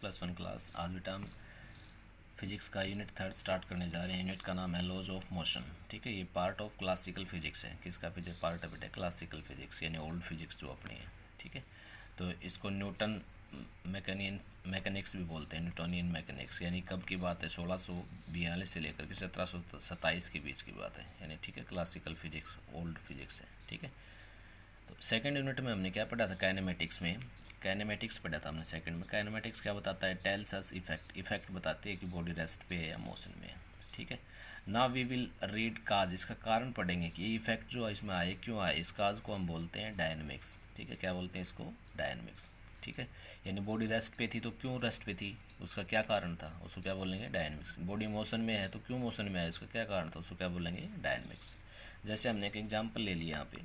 +1 class. आज बेटा हम फिजिक्स का यूनिट 3 स्टार्ट करने जा रहे हैं। यूनिट का नाम है लॉज ऑफ मोशन। ठीक है, ये पार्ट ऑफ क्लासिकल फिजिक्स है। किसका फिजिक्स पार्ट है बेटा? क्लासिकल फिजिक्स यानी ओल्ड फिजिक्स जो अपनी है। ठीक है, तो इसको न्यूटन मैकेनिक्स भी बोलते हैं, न्यूटोनियन मैकेनिक्स। यानी कब की बात है? 1642 से लेकर के 1727 के बीच की बात है। यानी ठीक है, क्लासिकल फिजिक्स ओल्ड फिजिक्स है। ठीक है, तो सेकंड यूनिट में हमने क्या पढ़ा था? काइनेमेटिक्स में काइनेमेटिक्स पढ़ा था हमने सेकंड में। काइनेमेटिक्स क्या बताता है? टेल्स अस इफेक्ट बताती है कि बॉडी रेस्ट पे है या मोशन में है। ठीक है, ना वी विल रीड काज, इसका कारण पढ़ेंगे कि ये इफेक्ट जो इसमें आए क्यों आए। इस काज को हम बोलते हैं डायनेमिक्स। ठीक है, क्या बोलते हैं इसको? डायनेमिक्स। ठीक है, यानी बॉडी रेस्ट पे थी तो क्यों रेस्ट पे थी, उसका क्या कारण था, उसको क्या बोलेंगे? डायनेमिक्स। बॉडी मोशन में है तो क्यों मोशन में है, उसका क्या कारण था, उसको क्या बोलेंगे? डायनेमिक्स। जैसे हमने एक एग्जाम्पल ले लिया यहाँ पे।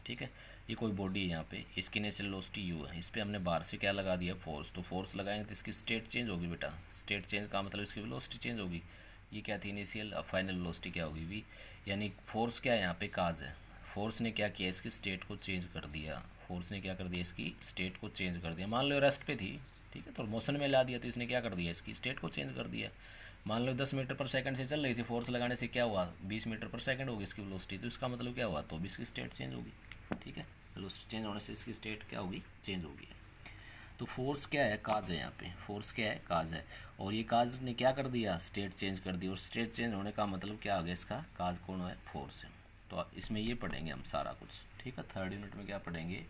ठीक है, ये कोई बॉडी है यहाँ पे, इसकी नेचुरल वेलोसिटी यू है, इस पर हमने बाहर से क्या लगा दिया? फोर्स। तो फोर्स लगाएंगे तो इसकी स्टेट चेंज होगी बेटा। स्टेट चेंज का मतलब इसकी वेलोसिटी चेंज होगी। ये क्या थी? इनिशियल, अब फाइनल वेलोसिटी क्या होगी? वी। यानी फोर्स क्या है यहाँ पे? काज है। फोर्स ने क्या किया? इसकी स्टेट को चेंज कर दिया। फोर्स ने क्या कर दिया? इसकी स्टेट को चेंज कर दिया। मान लो रेस्ट पे थी, ठीक है, तो मोशन में ला दिया तो इसने क्या कर दिया? इसकी स्टेट को चेंज कर दिया। मान लो 10 मीटर पर सेकंड से चल रही थी, फोर्स लगाने से क्या हुआ? 20 मीटर पर सेकंड होगी इसकी वेलोसिटी। तो इसका मतलब क्या हुआ? तो भी इसकी स्टेट चेंज होगी। ठीक है, वेलोसिटी चेंज होने से इसकी स्टेट क्या होगी? चेंज होगी। तो फोर्स क्या है? काज है यहाँ पे। फोर्स क्या है? काज है। और ये काज ने क्या कर दिया? स्टेट चेंज कर दी। और स्टेट चेंज होने का मतलब क्या आ गया? इसका काज कौन है? फोर्स है। तो इसमें ये पढ़ेंगे हम सारा कुछ। ठीक है, थर्ड यूनिट में क्या पढ़ेंगे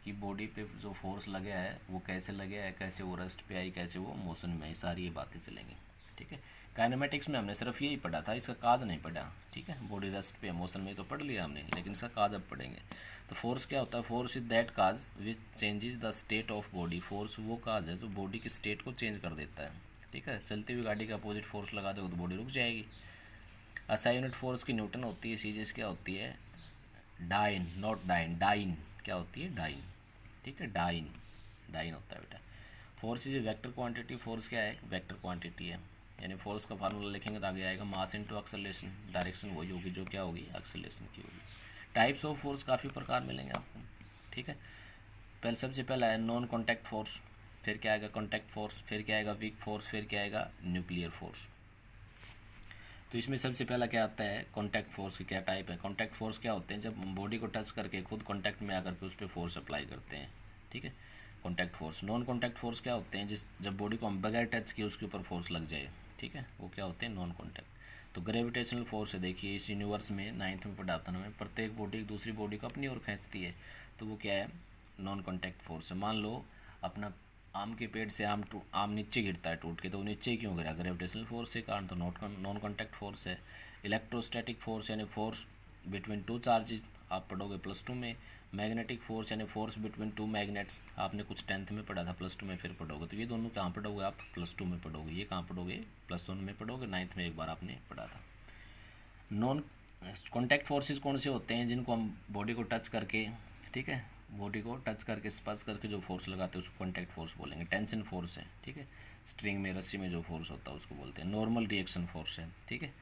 कि बॉडी पे जो फोर्स लगे है वो कैसे लगे है, कैसे वो रेस्ट पे आई, कैसे वो मोशन में आई, सारी ये बातें चलेंगी। ठीक है, काइनेमेटिक्स में हमने सिर्फ यही पढ़ा था, इसका काज नहीं पढ़ा। ठीक है, बॉडी रेस्ट पे मोशन में तो पढ़ लिया हमने, लेकिन इसका काज अब पढ़ेंगे। तो फोर्स क्या होता है? Force is that cause which changes the state of body. Force वो काज है जो बॉडी की स्टेट को चेंज कर देता है। ठीक है, चलती हुई गाड़ी के अपोजिट फोर्स लगा दोगे तो बॉडी रुक जाएगी। ऐसा यूनिट फोर्स की न्यूटन होती है। सीजीएस क्या होती है? Dyne, not dyne, dyne. क्या होती है? डाइन। ठीक है, डाइन, डाइन होता है बेटा। Force is a vector quantity. Force क्या है? वेक्टर क्वांटिटी है। यानी फोर्स का फार्मूला लिखेंगे तो आगे आएगा मास इनटू एक्सेलरेशन। डायरेक्शन वही होगी जो क्या होगी? एक्सेलरेशन की होगी। टाइप्स ऑफ फोर्स काफ़ी प्रकार मिलेंगे आपको। ठीक है, पहले सबसे पहला है नॉन कॉन्टैक्ट फोर्स, फिर क्या आएगा? कॉन्टैक्ट फोर्स, फिर क्या आएगा? वीक फोर्स, फिर क्या आएगा? Nuclear force. तो इसमें सबसे पहला क्या आता है? कॉन्टैक्ट फोर्स की क्या टाइप है? कॉन्टैक्ट फोर्स क्या होते हैं? जब बॉडी को टच करके खुद कॉन्टैक्ट में आकर के उस पर फोर्स अप्लाई करते हैं। ठीक है, contact force. Non contact force क्या होते हैं? जब बॉडी को हम बगैर टच किए उसके ऊपर फोर्स लग जाए। ठीक है, वो क्या होते हैं? Non contact. तो ग्रेविटेशनल फोर्स है, देखिए इस यूनिवर्स में 9th में पढ़ा था हमें, प्रत्येक बॉडी दूसरी बॉडी को अपनी ओर खींचती है, तो वो क्या है? नॉन कॉन्टैक्ट फोर्स है। मान लो अपना आम के पेड़ से आम नीचे गिरता है टूट के, तो वो नीचे क्यों गिरा? ग्रेविटेशनल फोर्स के कारण, तो नॉन कॉन्टैक्ट फोर्स है। इलेक्ट्रोस्टैटिक फोर्स यानी फोर्स बिटवीन टू चार्जेस, आप पढ़ोगे +2 में। मैग्नेटिक फोर्स यानी फोर्स बिटवीन टू मैग्नेट्स, आपने कुछ 10th में पढ़ा था, +2 में फिर पढ़ोगे। तो ये दोनों कहाँ पढ़ोगे आप? +2 में पढ़ोगे। ये कहाँ पढ़ोगे? +1 में पढ़ोगे, 9th में एक बार आपने पढ़ा था। नॉन कॉन्टैक्ट फोर्सेस कौन से होते हैं? जिनको हम बॉडी को टच करके, ठीक है, बॉडी को टच करके स्पर्श करके जो फोर्स लगाते हैं उसको कॉन्टैक्ट फोर्स बोलेंगे। टेंशन फोर्स है। ठीक है, स्ट्रिंग में, रस्सी में जो फोर्स होता है उसको बोलते हैं। नॉर्मल रिएक्शन फोर्स है। ठीक है,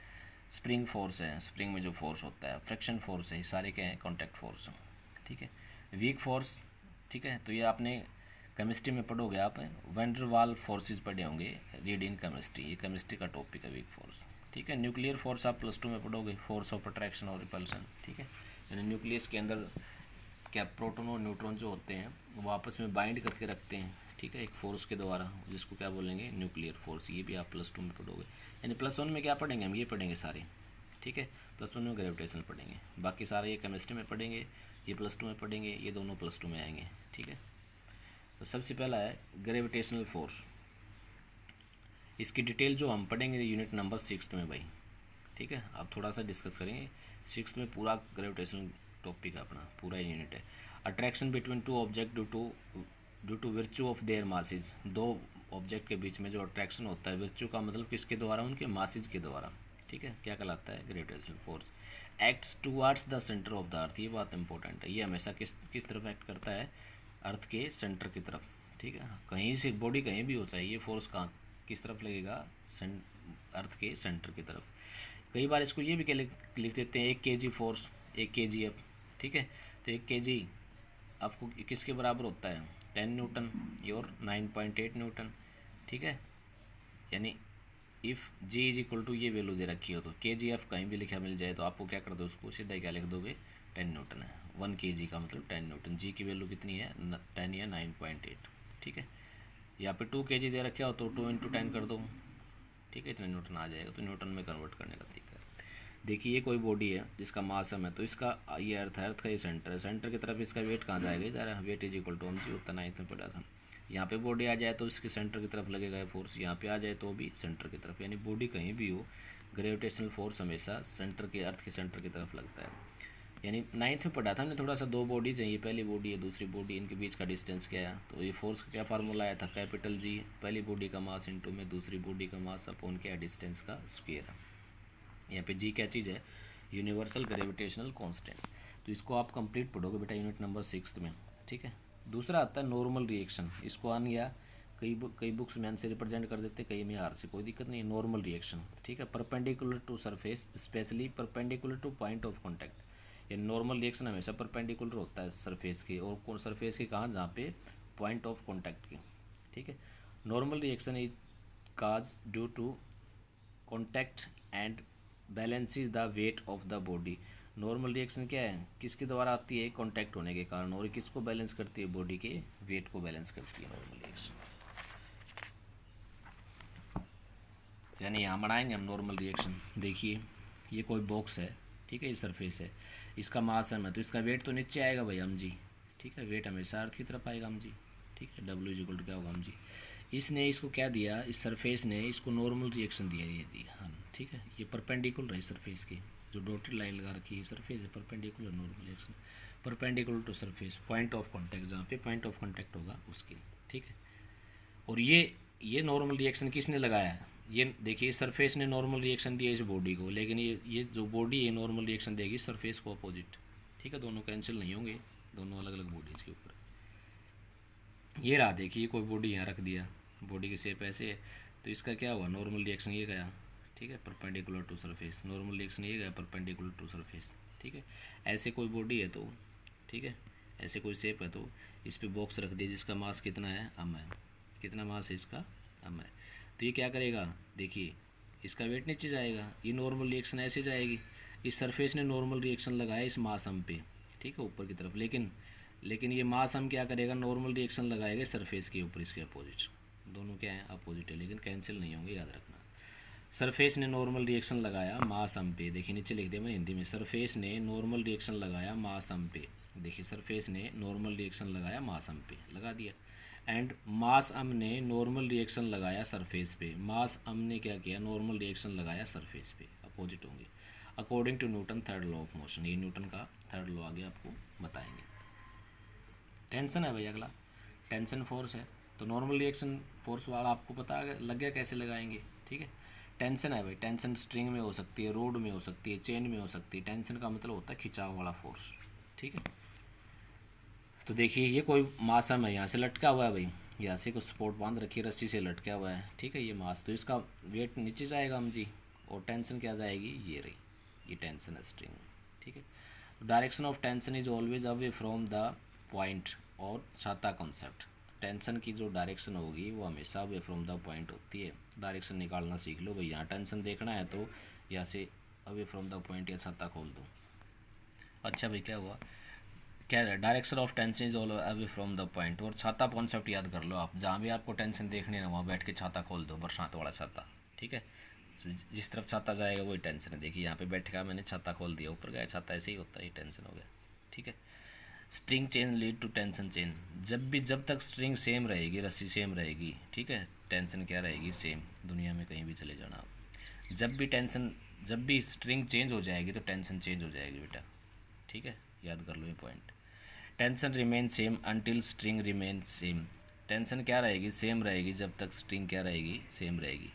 स्प्रिंग फोर्स है, स्प्रिंग में जो फोर्स होता है। फ्रिक्शन फोर्स है, ये सारे क्या हैं? कॉन्टैक्ट फोर्स हैं। ठीक है, वीक फोर्स। ठीक है, तो ये आपने केमिस्ट्री में पढ़ोगे आप, वैन डर वाल फोर्सेज पढ़े होंगे, रीड इन केमिस्ट्री, ये केमिस्ट्री का टॉपिक है, वीक फोर्स। ठीक है, न्यूक्लियर फोर्स आप +2 में पढ़ोगे, फोर्स ऑफ अट्रैक्शन और रिपल्सन। ठीक है, यानी न्यूक्लियस के अंदर क्या प्रोटॉन और न्यूट्रॉन जो होते हैं वो आपस में बाइंड करके रखते हैं। ठीक है, एक फोर्स के द्वारा, जिसको क्या बोलेंगे? Nuclear force. ये भी आप +2 में पढ़ोगे। यानी +1 में क्या पढ़ेंगे हम? ये पढ़ेंगे सारे। ठीक है, +1 में ग्रेविटेशन पढ़ेंगे, बाकी सारे ये केमिस्ट्री में पढ़ेंगे, ये +2 में पढ़ेंगे, ये दोनों +2 में आएंगे। ठीक है, तो सबसे पहला है ग्रेविटेशनल फोर्स। इसकी डिटेल जो हम पढ़ेंगे यूनिट नंबर 6 में भाई। ठीक है, अब थोड़ा सा डिस्कस करेंगे। 6 में पूरा ग्रेविटेशनल टॉपिक है अपना, पूरा यूनिट है। Attraction between two object due to virtue of their masses. दो ऑब्जेक्ट के बीच में जो अट्रैक्शन होता है, विर्च्यू का मतलब किसके द्वारा? उनके मासेज के द्वारा। ठीक है, क्या कहलाता है? Gravitational force. Acts towards the centre of the earth, ये बात इंपॉर्टेंट है। ये हमेशा किस तरफ एक्ट करता है? अर्थ के सेंटर की तरफ। ठीक है, कहीं से बॉडी कहीं भी हो, चाहिए ये फोर्स कहाँ किस तरफ लगेगा? अर्थ के सेंटर की तरफ। कई बार इसको ये भी लिख देते हैं 1 kg फोर्स, 1 kgf। ठीक है, तो 1 kg आपको किसके बराबर होता है? 10 न्यूटन और 9.8 न्यूटन। ठीक है। यानी if g is equal to ये वैल्यू दे रखी हो तो के जी एफ कहीं भी लिखा मिल जाए तो आपको क्या कर दो, उसको सीधा क्या लिख दोगे, 10 न्यूटन है। 1 के जी का मतलब 10 न्यूटन। जी की वैल्यू कितनी है, 10 या 9.8। ठीक है। यहाँ पे 2 के जी दे रखे हो तो 2 इंटू 10 कर दो, ठीक है, इतने न्यूटन आ जाएगा। तो न्यूटन में कन्वर्ट करने का तरीका है। देखिए ये कोई बॉडी है जिसका मास है, तो इसका ये अर्थ है, अर्थ का ये सेंटर है, सेंटर की तरफ इसका वेट कहाँ जाएगा, जा रहा है, weight is equal to mg, उतना 9th में पड़ा था। यहाँ पे बॉडी आ जाए तो इसके सेंटर की तरफ लगेगा फोर्स, यहाँ पे आ जाए तो भी सेंटर की तरफ। यानी बॉडी कहीं भी हो, ग्रेविटेशनल फोर्स हमेशा सेंटर के, अर्थ के सेंटर की तरफ लगता है। यानी 9th में पढ़ा था हमने थोड़ा सा, 2 बॉडीज हैं, ये पहली बॉडी है, दूसरी बॉडी, इनके बीच का डिस्टेंस क्या है। तो ये फोर्स का क्या फार्मूला आया था, कैपिटल जी, पहली बॉडी का मास इंटू में दूसरी बॉडी का मास अपॉन क्या, डिस्टेंस का स्क्वायर है। यहाँ पे जी क्या चीज़ है, यूनिवर्सल ग्रेविटेशनल कांस्टेंट। तो इसको आप कंप्लीट पढ़ोगे बेटा यूनिट नंबर 6 में। ठीक है। दूसरा आता है नॉर्मल रिएक्शन। इसको आन या कई बुक्स में से रिप्रेजेंट कर देते, कई में आर से, कोई दिक्कत नहीं है। नॉर्मल रिएक्शन, ठीक है, perpendicular to surface, especially perpendicular to point of contact. ये नॉर्मल रिएक्शन हमेशा परपेंडिकुलर होता है सरफेस के, और सरफेस के कहाँ, जहाँ पे पॉइंट ऑफ कॉन्टैक्ट के। ठीक है। Normal reaction is cause due to contact and balances the weight of the body. Normal reaction क्या है, किसके द्वारा आती है, कॉन्टैक्ट होने के कारण, और किसको बैलेंस करती है, बॉडी के वेट को बैलेंस करती है नॉर्मल रिएक्शन। यानी यहाँ बनाएंगे हम नॉर्मल रिएक्शन। देखिए ये कोई बॉक्स है, ठीक है, ये सरफेस है, इसका मास है, तो इसका वेट तो नीचे आएगा भाई mg। ठीक है, वेट हमेशा अर्थ की तरफ आएगा mg। ठीक है, W इज इक्वल टू क्या होगा mg। इसने इसको क्या दिया, इस सरफेस ने इसको नॉर्मल रिएक्शन दिया, ये दिया हाँ। ठीक है, ये परपेंडिकुलर है सरफेस की, जो डॉटेड लाइन लगा रखी है सरफेस है, perpendicular normal reaction, perpendicular to surface, point of contact, जहाँ पे पॉइंट ऑफ कॉन्टैक्ट होगा उसकी। ठीक है। और ये नॉर्मल रिएक्शन किसने लगाया है, ये देखिए सरफेस ने नॉर्मल रिएक्शन दिया इस बॉडी को, लेकिन ये जो बॉडी है नॉर्मल रिएक्शन देगी सरफेस को अपोजिट। ठीक है, दोनों कैंसिल नहीं होंगे, दोनों अलग अलग बॉडीज़ के ऊपर। ये रहा, देखिए कोई बॉडी यहाँ रख दिया, बॉडी की शेप ऐसे है, तो इसका क्या हुआ, नॉर्मल रिएक्शन ये गया। ठीक है, perpendicular to surface, normal reaction ये गया परपेंडिकुलर टू सरफेस। ठीक है। ऐसे कोई बॉडी है तो, ठीक है, ऐसे कोई शेप है तो इस पर बॉक्स रख दिया जिसका मास कितना है, m है। कितना मास है इसका, m है। तो ये क्या करेगा, देखिए इसका वेट नीचे जाएगा, ये नॉर्मल रिएक्शन ऐसे जाएगी। इस सरफेस ने नॉर्मल रिएक्शन लगाया इस मास m पे, ठीक है, ऊपर की तरफ, लेकिन ये मास हम क्या करेगा, नॉर्मल रिएक्शन लगाएगा सरफेस के ऊपर, इसके अपोजिट। दोनों क्या है, अपोजिट है, लेकिन कैंसिल नहीं होंगे, याद रखना। सरफेस ने नॉर्मल रिएक्शन लगाया मास m पे, देखिए नीचे लिख दिया मैंने हिंदी में, सरफेस ने नॉर्मल रिएक्शन लगाया मास m पे। देखिए सरफेस ने नॉर्मल रिएक्शन लगाया मास m पे, लगा दिया। एंड मास m ने नॉर्मल रिएक्शन लगाया सरफेस पे, मास m ने क्या किया, नॉर्मल रिएक्शन लगाया सरफेस पे, अपोजिट होंगे according to Newton third law of motion. ये न्यूटन का थर्ड लॉ आगे आपको बताएंगे। टेंशन है भाई अगला, टेंशन फोर्स है, तो नॉर्मल रिएक्शन फोर्स वाला आपको पता लग गया कैसे लगाएंगे। ठीक है। टेंशन है भाई, टेंशन स्ट्रिंग में हो सकती है, रोड में हो सकती है, चेन में हो सकती है। टेंशन का मतलब होता है खिंचाव वाला फोर्स। ठीक है। तो देखिए ये कोई मास है, यहाँ से लटका हुआ है भाई, यहाँ से कुछ सपोर्ट बांध रखी है, रस्सी से लटका हुआ है। ठीक है, ये मास, तो इसका वेट नीचे जाएगा mg, और टेंशन क्या जाएगी, ये रही, ये टेंशन है स्ट्रिंग में। ठीक है। Direction of tension is always away from the point, और छाता कॉन्सेप्ट, टेंशन की जो डायरेक्शन होगी वो हमेशा अवे फ्रॉम द पॉइंट होती है। डायरेक्शन निकालना सीख लो भाई, यहाँ टेंशन देखना है तो यहाँ से अवे फ्रॉम द पॉइंट या छाता खोल दो। अच्छा भाई क्या हुआ, क्या है, direction of tension is all away from the point, और छाता कॉन्सेप्ट याद कर लो आप, जहाँ भी आपको टेंशन देखनी है ना वहाँ बैठ के छाता खोल दो, बरसात वाला छाता। ठीक है, जिस तरफ छाता जाएगा वही टेंशन है। देखिए यहाँ पे बैठ का मैंने छाता खोल दिया, ऊपर गया छाता, ऐसे ही होता है, ये टेंशन हो गया। ठीक है। String chain lead to tension chain, जब तक स्ट्रिंग सेम रहेगी, रस्सी सेम रहेगी, ठीक है, टेंशन क्या रहेगी, सेम। दुनिया में कहीं भी चले जाना आप, जब भी स्ट्रिंग चेंज हो जाएगी तो टेंशन चेंज हो जाएगी बेटा। ठीक है, याद कर लो ये point. Tension remain same until string remain same, tension क्या रहेगी, सेम रहेगी जब तक स्ट्रिंग क्या रहेगी, सेम रहेगी।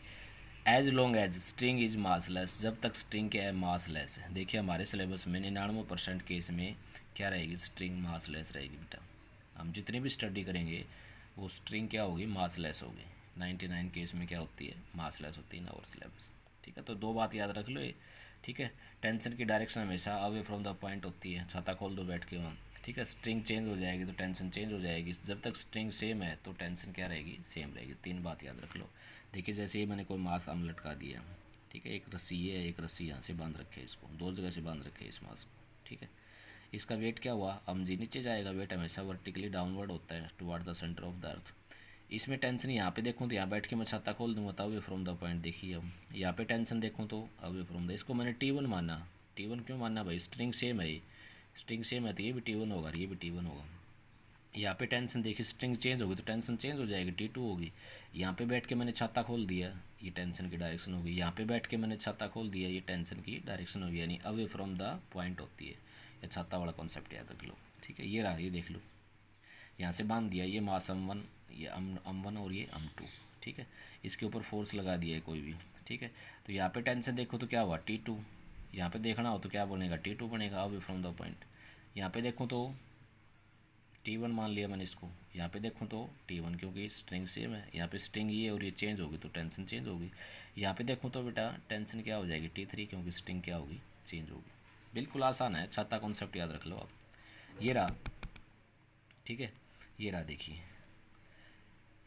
As long as string is massless, जब तक स्ट्रिंग क्या है, मासलेस है। देखिए हमारे सिलेबस में 99% केस में क्या रहेगी, स्ट्रिंग मासलेस रहेगी बेटा। हम जितनी भी स्टडी करेंगे वो स्ट्रिंग क्या होगी, मासलेस होगी। 99 केस में क्या होती है, मासलेस होती है इन आवर सिलेबस। ठीक है, तो 2 बात याद रख लो ये। ठीक है, टेंशन की डायरेक्शन हमेशा अवे फ्रॉम द पॉइंट होती है, छाता खोल दो बैठ के वहाँ। ठीक है, स्ट्रिंग चेंज हो जाएगी तो टेंशन चेंज हो जाएगी। जब तक स्ट्रिंग सेम है तो टेंशन क्या रहेगी, सेम रहेगी। 3 बात याद रख लो। देखिए जैसे ये मैंने कोई मास आम लटका दिया, ठीक है, एक रस्सी ये है, एक रस्सी यहाँ से बांध रखे है, इसको 2 जगह से बांध रखे है इस मास को, ठीक है। इसका वेट क्या हुआ, जी नीचे जाएगा, वेट हमेशा वर्टिकली डाउनवर्ड होता है toward the centre of the earth. इसमें टेंशन यहाँ पे देखूँ तो यहाँ बैठ के मैं छाता खोल दूँगा तो अवे फ्रॉम द पॉइंट, देखिए अब यहाँ पे टेंशन देखूँ तो अवे फ्रॉम द, इसको मैंने T1 माना। T1 क्यों माना भाई, स्ट्रिंग सेम है, स्ट्रिंग सेम है तो ये भी T1 होगा, ये भी T1 होगा। यहाँ पे टेंशन देखिए, स्ट्रिंग चेंज होगी तो टेंशन चेंज हो जाएगी, T2 होगी। यहाँ पे बैठ के मैंने छाता खोल दिया, ये टेंशन की डायरेक्शन होगी। यहाँ पे बैठ के मैंने छाता खोल दिया, ये टेंशन की डायरेक्शन होगी, यानी अवे फ्रॉम द पॉइंट होती है। ये छाता वाला कॉन्सेप्ट याद रख लो, ठीक है। ये रहा, ये देख लो, यहाँ से बांध दिया, ये मास M1, ये M1 और ये M2, ठीक है। इसके ऊपर फोर्स लगा दिया है कोई भी, ठीक है। तो यहाँ पे टेंशन देखो तो क्या हुआ, T2। यहाँ पे देखना हो तो क्या बोलेगा, T2 बनेगा, अवे फ्रॉम द पॉइंट। यहाँ पे देखूँ तो T1 मान लिया मैंने इसको, यहाँ पे देखूँ तो T1, क्योंकि स्ट्रिंग सेम है। यहाँ पे स्ट्रिंग ये और ये चेंज होगी तो टेंशन चेंज होगी। यहाँ पे देखूँ तो बेटा टेंशन क्या हो जाएगी, T3, क्योंकि स्ट्रिंग क्या होगी, चेंज होगी। बिल्कुल आसान है, छाता कॉन्सेप्ट याद रख लो आप। ये रहा, ठीक है, ये रहा, देखिए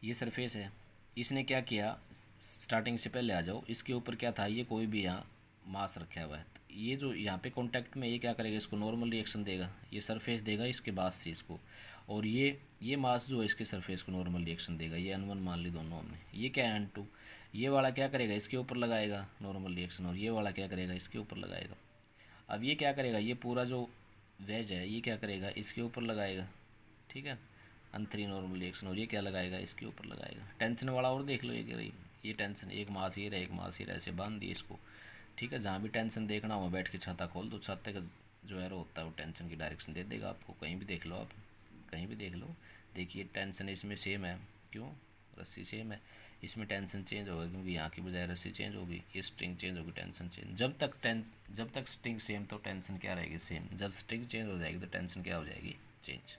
ये सरफेस है। इसने क्या किया, स्टार्टिंग से पहले आ जाओ, इसके ऊपर क्या था, ये कोई भी यहाँ मास रखा हुआ है। तो ये जो यहाँ पे कांटेक्ट में, ये क्या करेगा, इसको नॉर्मल रिएक्शन देगा, ये सरफेस देगा इसके बाद से इसको, और ये मास जो है इसके सरफेस को नॉर्मल रिएक्शन देगा। ये N1 मान ली दोनों हमने, ये क्या है N2। ये वाला क्या करेगा, इसके ऊपर लगाएगा नॉर्मल रिएक्शन, और ये वाला क्या करेगा, इसके ऊपर लगाएगा। अब ये क्या करेगा, ये पूरा जो वेज है ये क्या करेगा, इसके ऊपर लगाएगा, ठीक है, N3 नॉर्मल रिएक्शन, और ये क्या लगाएगा, इसके ऊपर लगाएगा। टेंशन वाला और देख लो, ये टेंशन, एक मास ये रहा, एक मास ये रहा, ऐसे बांध दिए इसको, ठीक है। जहाँ भी टेंशन देखना हो बैठ के छाता खोल दो, छाते का जो एरो होता है वो टेंशन की डायरेक्शन दे देगा आपको। कहीं भी देख लो आप, कहीं भी देख लो, देखिए टेंशन इसमें सेम है, क्यों, रस्सी सेम है। इसमें टेंशन चेंज होगा क्योंकि यहाँ की बजाय रस्सी चेंज होगी, ये स्ट्रिंग चेंज होगी, टेंशन चेंज। जब तक स्ट्रिंग सेम तो टेंशन क्या रहेगी, सेम। जब स्ट्रिंग चेंज हो जाएगी तो टेंशन क्या हो जाएगी, चेंज।